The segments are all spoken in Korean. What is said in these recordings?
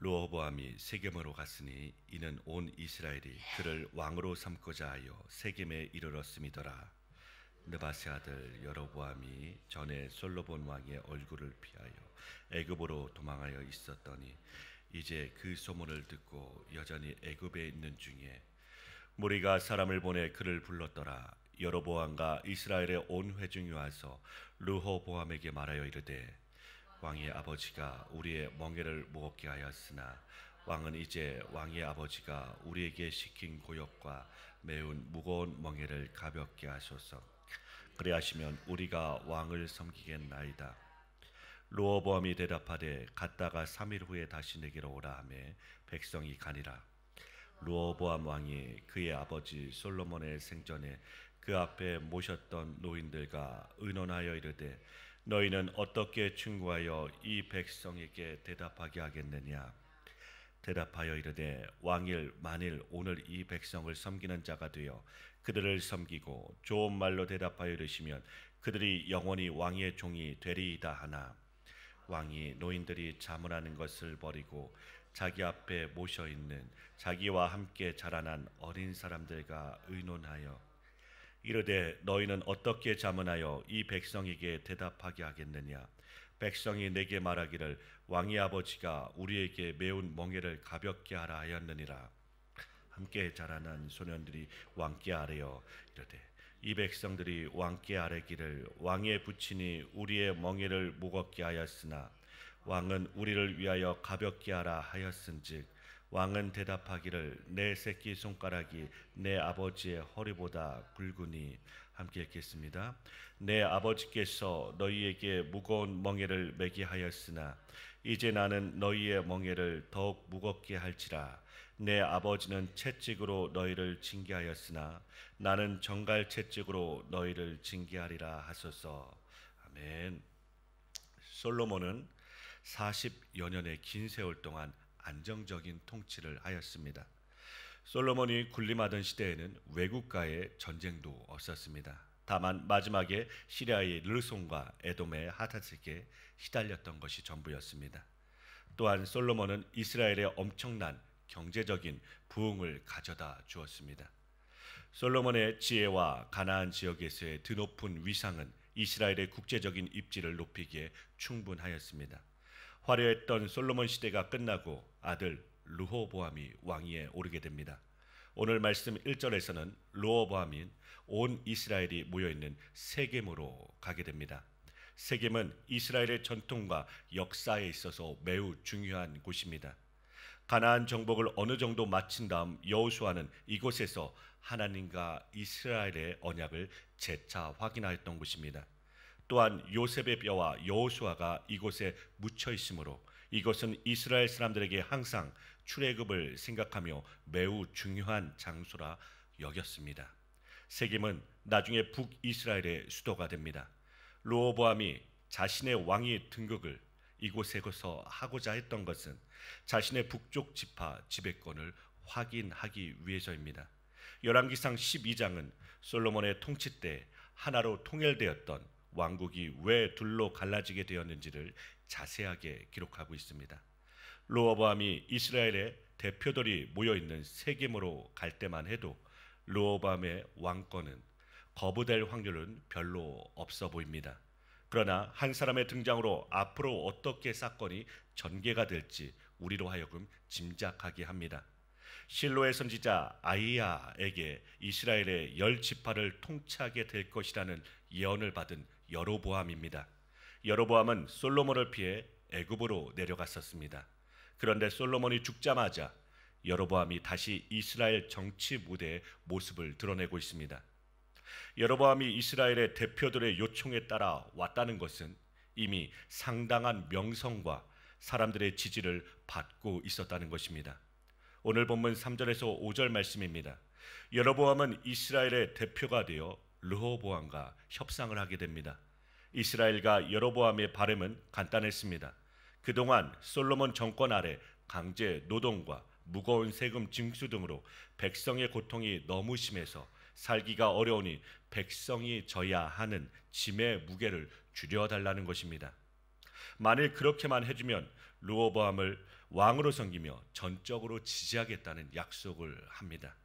르호보암이 세겜으로 갔으니 이는 온 이스라엘이 그를 왕으로 삼고자 하여 세겜에 이르렀음이더라. 느바세 아들 여로보암이 전에 솔로몬 왕의 얼굴을 피하여 애굽으로 도망하여 있었더니 이제 그 소문을 듣고 여전히 애굽에 있는 중에 무리가 사람을 보내 그를 불렀더라. 여로보암과 이스라엘의 온 회중이 와서 르호보암에게 말하여 이르되 왕의 아버지가 우리의 멍에를 무겁게 하였으나 왕은 이제 왕의 아버지가 우리에게 시킨 고역과 매운 무거운 멍에를 가볍게 하소서. 그리하시면 우리가 왕을 섬기겠나이다. 르호보암이 대답하되 갔다가 3일 후에 다시 내게로 오라 하매 백성이 가니라. 르호보암 왕이 그의 아버지 솔로몬의 생전에 그 앞에 모셨던 노인들과 의논하여 이르되 너희는 어떻게 충고하여 이 백성에게 대답하게 하겠느냐. 대답하여 이르되 왕일 만일 오늘 이 백성을 섬기는 자가 되어 그들을 섬기고 좋은 말로 대답하여 이르시면 그들이 영원히 왕의 종이 되리이다 하나 왕이 노인들이 자문하는 것을 버리고 자기 앞에 모셔 있는 자기와 함께 자라난 어린 사람들과 의논하여 이르되 너희는 어떻게 자문하여 이 백성에게 대답하게 하겠느냐. 백성이 내게 말하기를 왕의 아버지가 우리에게 매운 멍에를 가볍게 하라 하였느니라. 함께 자라난 소년들이 왕께 아뢰어 이르되 이 백성들이 왕께 아뢰기를 왕의 부친이 우리의 멍에를 무겁게 하였으나 왕은 우리를 위하여 가볍게 하라 하였은즉 왕은 대답하기를 내 새끼 손가락이 내 아버지의 허리보다 굵으니. 함께 읽겠습니다. 내 아버지께서 너희에게 무거운 멍에를 매게 하였으나 이제 나는 너희의 멍에를 더욱 무겁게 할지라. 내 아버지는 채찍으로 너희를 징계하였으나 나는 정갈 채찍으로 너희를 징계하리라 하소서. 아멘. 솔로몬은 40여 년의 긴 세월 동안 안정적인 통치를 하였습니다. 솔로몬이 군림하던 시대에는 외국과의 전쟁도 없었습니다. 다만 마지막에 시리아의 르손과 에돔의 하닷에게 시달렸던 것이 전부였습니다. 또한 솔로몬은 이스라엘에 엄청난 경제적인 부흥을 가져다 주었습니다. 솔로몬의 지혜와 가나안 지역에서의 드높은 위상은 이스라엘의 국제적인 입지를 높이기에 충분하였습니다. 화려했던 솔로몬 시대가 끝나고 아들 르호보암이 왕위에 오르게 됩니다. 오늘 말씀 1절에서는 르호보암인 온 이스라엘이 모여있는 세겜으로 가게 됩니다. 세겜은 이스라엘의 전통과 역사에 있어서 매우 중요한 곳입니다. 가나안 정복을 어느 정도 마친 다음 여호수아는 이곳에서 하나님과 이스라엘의 언약을 재차 확인하였던 곳입니다. 또한 요셉의 뼈와 여호수아가 이곳에 묻혀 있으므로 이것은 이스라엘 사람들에게 항상 출애굽을 생각하며 매우 중요한 장소라 여겼습니다. 세겜은 나중에 북이스라엘의 수도가 됩니다. 르호보암이 자신의 왕위 등극을 이곳에서 하고자 했던 것은 자신의 북쪽 지파 지배권을 확인하기 위해서입니다. 열왕기상 12장은 솔로몬의 통치 때 하나로 통일되었던 왕국이 왜 둘로 갈라지게 되었는지를 자세하게 기록하고 있습니다. 르호보암이 이스라엘의 대표들이 모여있는 세겜으로 갈 때만 해도 르호보암의 왕권은 거부될 확률은 별로 없어 보입니다. 그러나 한 사람의 등장으로 앞으로 어떻게 사건이 전개가 될지 우리로 하여금 짐작하게 합니다. 실로의 선지자 아히야에게 이스라엘의 10지파를 통치하게 될 것이라는 예언을 받은 여로보암입니다. 여로보암은 솔로몬을 피해 애굽으로 내려갔었습니다. 그런데 솔로몬이 죽자마자 여로보암이 다시 이스라엘 정치 무대의 모습을 드러내고 있습니다. 여로보암이 이스라엘의 대표들의 요청에 따라 왔다는 것은 이미 상당한 명성과 사람들의 지지를 받고 있었다는 것입니다. 오늘 본문 3절에서 5절 말씀입니다. 여로보암은 이스라엘의 대표가 되어 르호보암과 협상을 하게 됩니다. 이스라엘과 여로보암의 바람은 간단했습니다. 그동안 솔로몬 정권 아래 강제 노동과 무거운 세금 징수 등으로 백성의 고통이 너무 심해서 살기가 어려우니 백성이 져야 하는 짐의 무게를 줄여달라는 것입니다. 만일 그렇게만 해주면 르호보암을 왕으로 섬기며 전적으로 지지하겠다는 약속을 합니다.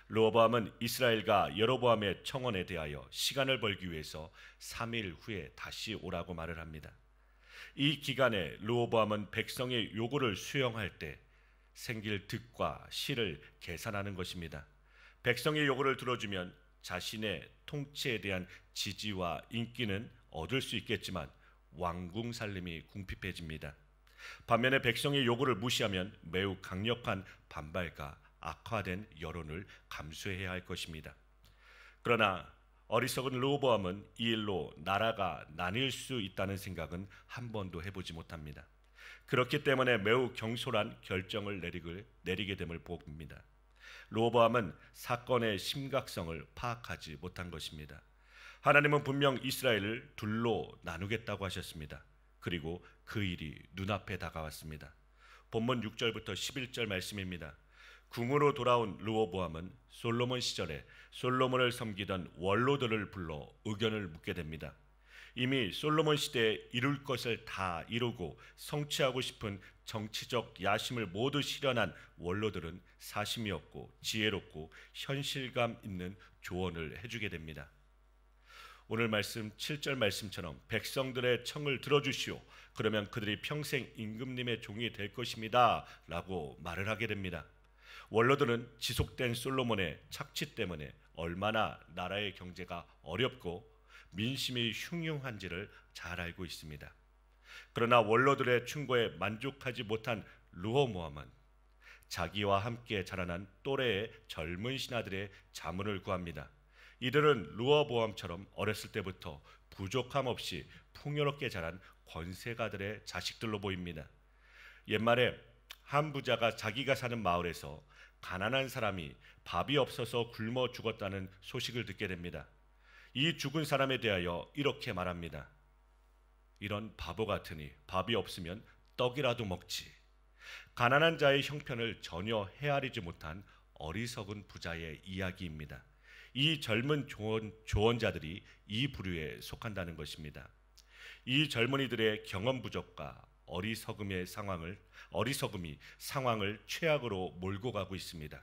르호보암은 이스라엘과 여로보암의 청원에 대하여 시간을 벌기 위해서 3일 후에 다시 오라고 말을 합니다. 이 기간에 르호보암은 백성의 요구를 수용할 때 생길 득과 실을 계산하는 것입니다. 백성의 요구를 들어주면 자신의 통치에 대한 지지와 인기는 얻을 수 있겠지만 왕궁 살림이 궁핍해집니다. 반면에 백성의 요구를 무시하면 매우 강력한 반발과 악화된 여론을 감수해야 할 것입니다. 그러나 어리석은 르호보암은 이 일로 나라가 나뉠 수 있다는 생각은 한 번도 해보지 못합니다. 그렇기 때문에 매우 경솔한 결정을 내리게 됨을 봅니다. 르호보암은 사건의 심각성을 파악하지 못한 것입니다. 하나님은 분명 이스라엘을 둘로 나누겠다고 하셨습니다. 그리고 그 일이 눈앞에 다가왔습니다. 본문 6절부터 11절 말씀입니다. 궁으로 돌아온 르호보암은 솔로몬 시절에 솔로몬을 섬기던 원로들을 불러 의견을 묻게 됩니다. 이미 솔로몬 시대에 이룰 것을 다 이루고 성취하고 싶은 정치적 야심을 모두 실현한 원로들은 사심이 없고 지혜롭고 현실감 있는 조언을 해주게 됩니다. 오늘 말씀 7절 말씀처럼 백성들의 청을 들어주시오. 그러면 그들이 평생 임금님의 종이 될 것입니다 라고 말을 하게 됩니다. 원로들은 지속된 솔로몬의 착취 때문에 얼마나 나라의 경제가 어렵고 민심이 흉흉한지를 잘 알고 있습니다. 그러나 원로들의 충고에 만족하지 못한 르호보암은 자기와 함께 자라난 또래의 젊은 신하들의 자문을 구합니다. 이들은 르호보암처럼 어렸을 때부터 부족함 없이 풍요롭게 자란 권세가들의 자식들로 보입니다. 옛말에 한 부자가 자기가 사는 마을에서 가난한 사람이 밥이 없어서 굶어 죽었다는 소식을 듣게 됩니다. 이 죽은 사람에 대하여 이렇게 말합니다. 이런 바보 같으니 밥이 없으면 떡이라도 먹지. 가난한 자의 형편을 전혀 헤아리지 못한 어리석은 부자의 이야기입니다. 이 젊은 조언자들이 이 부류에 속한다는 것입니다. 이 젊은이들의 경험 부족과 어리석음이 상황을 최악으로 몰고 가고 있습니다.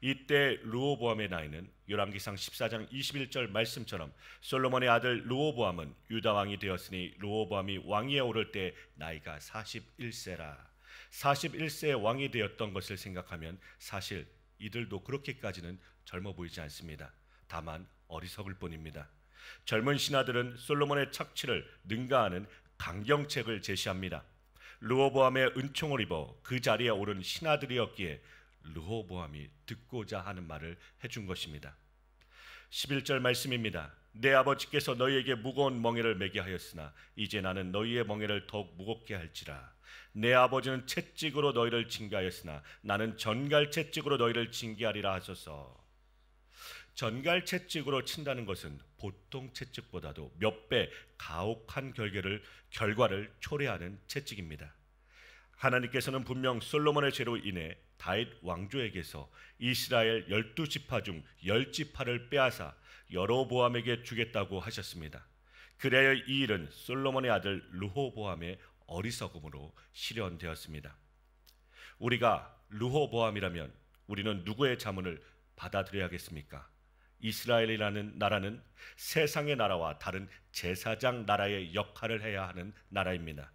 이때 르호보암의 나이는 열왕기상 14장 21절 말씀처럼 솔로몬의 아들 르호보암은 유다 왕이 되었으니 르호보암이 왕위에 오를 때 나이가 41세라. 41세의 왕이 되었던 것을 생각하면 사실 이들도 그렇게까지는 젊어 보이지 않습니다. 다만 어리석을 뿐입니다. 젊은 신하들은 솔로몬의 착취를 능가하는 강경책을 제시합니다. 르호보암의 은총을 입어 그 자리에 오른 신하들이었기에 르호보암이 듣고자 하는 말을 해준 것입니다. 11절 말씀입니다. 내 아버지께서 너희에게 무거운 멍에를 매게 하였으나 이제 나는 너희의 멍에를 더욱 무겁게 할지라. 내 아버지는 채찍으로 너희를 징계하였으나 나는 전갈 채찍으로 너희를 징계하리라 하소서. 전갈 채찍으로 친다는 것은 보통 채찍보다도 몇 배 가혹한 결과를 초래하는 채찍입니다. 하나님께서는 분명 솔로몬의 죄로 인해 다윗 왕조에게서 이스라엘 12지파 중 10지파를 빼앗아 여로보암에게 주겠다고 하셨습니다. 그래야 이 일은 솔로몬의 아들 르호보암의 어리석음으로 실현되었습니다. 우리가 르호보암이라면 우리는 누구의 자문을 받아들여야겠습니까? 이스라엘이라는 나라는 세상의 나라와 다른 제사장 나라의 역할을 해야 하는 나라입니다.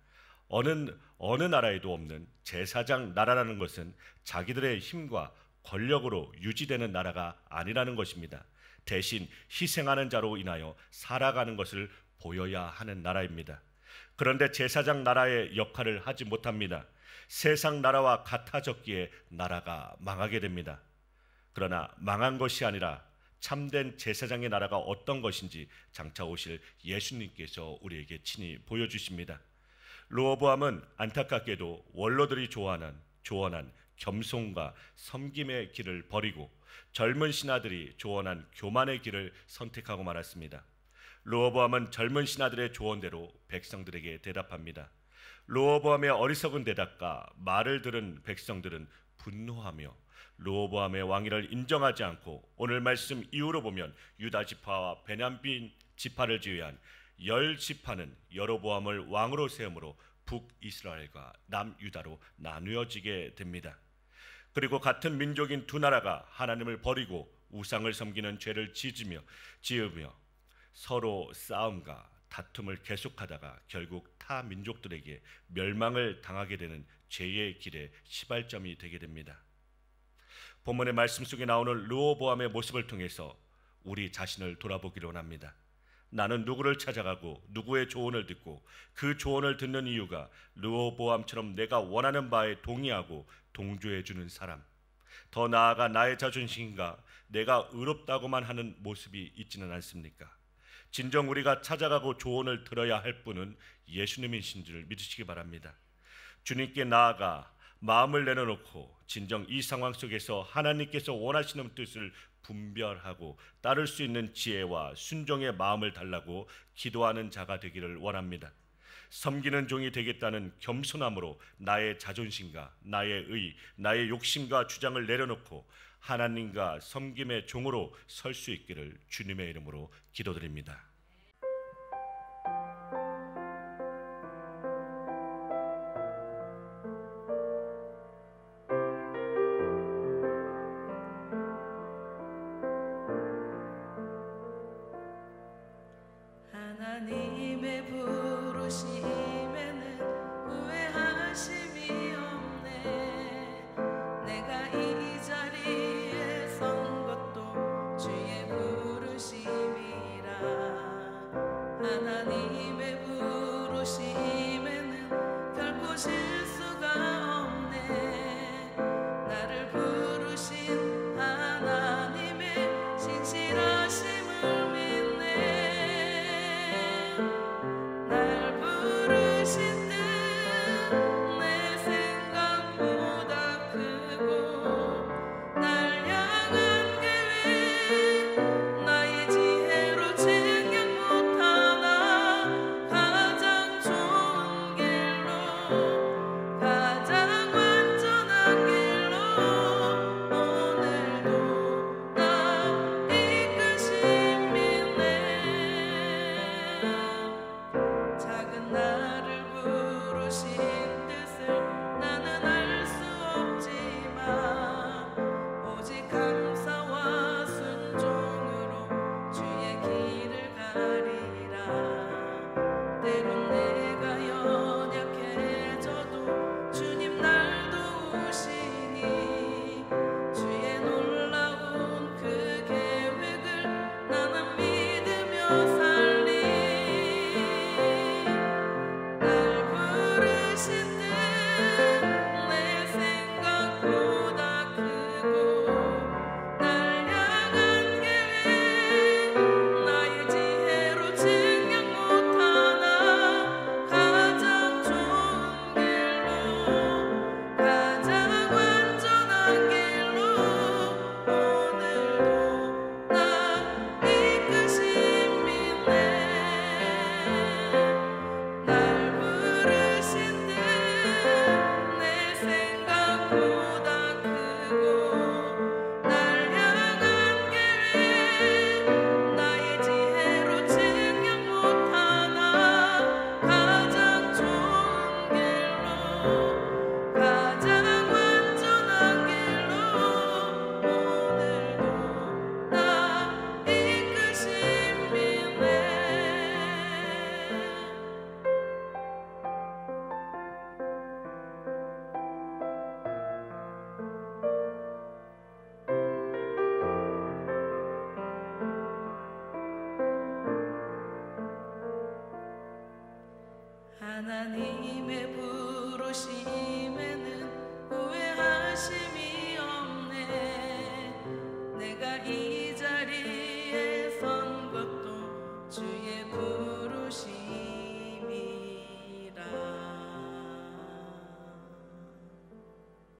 어느 나라에도 없는 제사장 나라라는 것은 자기들의 힘과 권력으로 유지되는 나라가 아니라는 것입니다. 대신 희생하는 자로 인하여 살아가는 것을 보여야 하는 나라입니다. 그런데 제사장 나라의 역할을 하지 못합니다. 세상 나라와 같아졌기에 나라가 망하게 됩니다. 그러나 망한 것이 아니라 참된 제사장의 나라가 어떤 것인지 장차 오실 예수님께서 우리에게 친히 보여주십니다. 르호보암은 안타깝게도 원로들이 조언한 겸손과 섬김의 길을 버리고 젊은 신하들이 조언한 교만의 길을 선택하고 말았습니다. 르호보암은 젊은 신하들의 조언대로 백성들에게 대답합니다. 르호보암의 어리석은 대답과 말을 들은 백성들은 분노하며 르호보암의 왕위를 인정하지 않고 오늘 말씀 이후로 보면 유다 지파와 베냐민 지파를 제외한 10지파는 여로보암을 왕으로 세움으로 북이스라엘과 남유다로 나누어지게 됩니다. 그리고 같은 민족인 두 나라가 하나님을 버리고 우상을 섬기는 죄를 지으며 서로 싸움과 다툼을 계속하다가 결국 타 민족들에게 멸망을 당하게 되는 죄의 길의 시발점이 되게 됩니다. 본문의 말씀 속에 나오는 르호보암의 모습을 통해서 우리 자신을 돌아보기를 원합니다. 나는 누구를 찾아가고 누구의 조언을 듣고 그 조언을 듣는 이유가 르호보암처럼 내가 원하는 바에 동의하고 동조해 주는 사람, 더 나아가 나의 자존심과 내가 의롭다고만 하는 모습이 있지는 않습니까? 진정 우리가 찾아가고 조언을 들어야 할 분은 예수님이신 줄 믿으시기 바랍니다. 주님께 나아가 마음을 내려놓고 진정 이 상황 속에서 하나님께서 원하시는 뜻을 분별하고 따를 수 있는 지혜와 순종의 마음을 달라고 기도하는 자가 되기를 원합니다. 섬기는 종이 되겠다는 겸손함으로 나의 자존심과 나의 의, 나의 욕심과 주장을 내려놓고 하나님과 섬김의 종으로 설 수 있기를 주님의 이름으로 기도드립니다. 하나님의 부르심에는 후회하심이 없네. 내가 이 자리에 선 것도 주의 부르심이라. 하나님의 부르심에는 결코 실수가 없네. 나를 부르신 하나님의 신실하심을 믿네. 날 부르신 뜻 내 생각보다 크고 날 향한 계획 나의 지혜로 생각 못하나 가장 좋은 길로 가장 완전한 길로 오늘도 나 이끄신 믿네. 작은 나를 부르신 뜻을 나는 알 수 없지만 오직 감사와 순종으로 주의 길을 가리라. 때론 내가 연약해져도 주님 날 도우시니 주의 놀라운 그 계획을 나는 믿으며 살리. 날 부르신 뜻 내 생각보다 크고 날 향한 계획 나의 지혜로 생각 못하나 가장 좋은 길로 가장 완전한 길로 오늘도 나 이끄신 믿네. 날 부르신 뜻 내 생각보다 크고 날 향한 계획 나의 지혜로 생각 못하나 가장 좋은 길로 가장 완전한 길로 오늘도 나 이끄신 믿네. 하나님의 부르심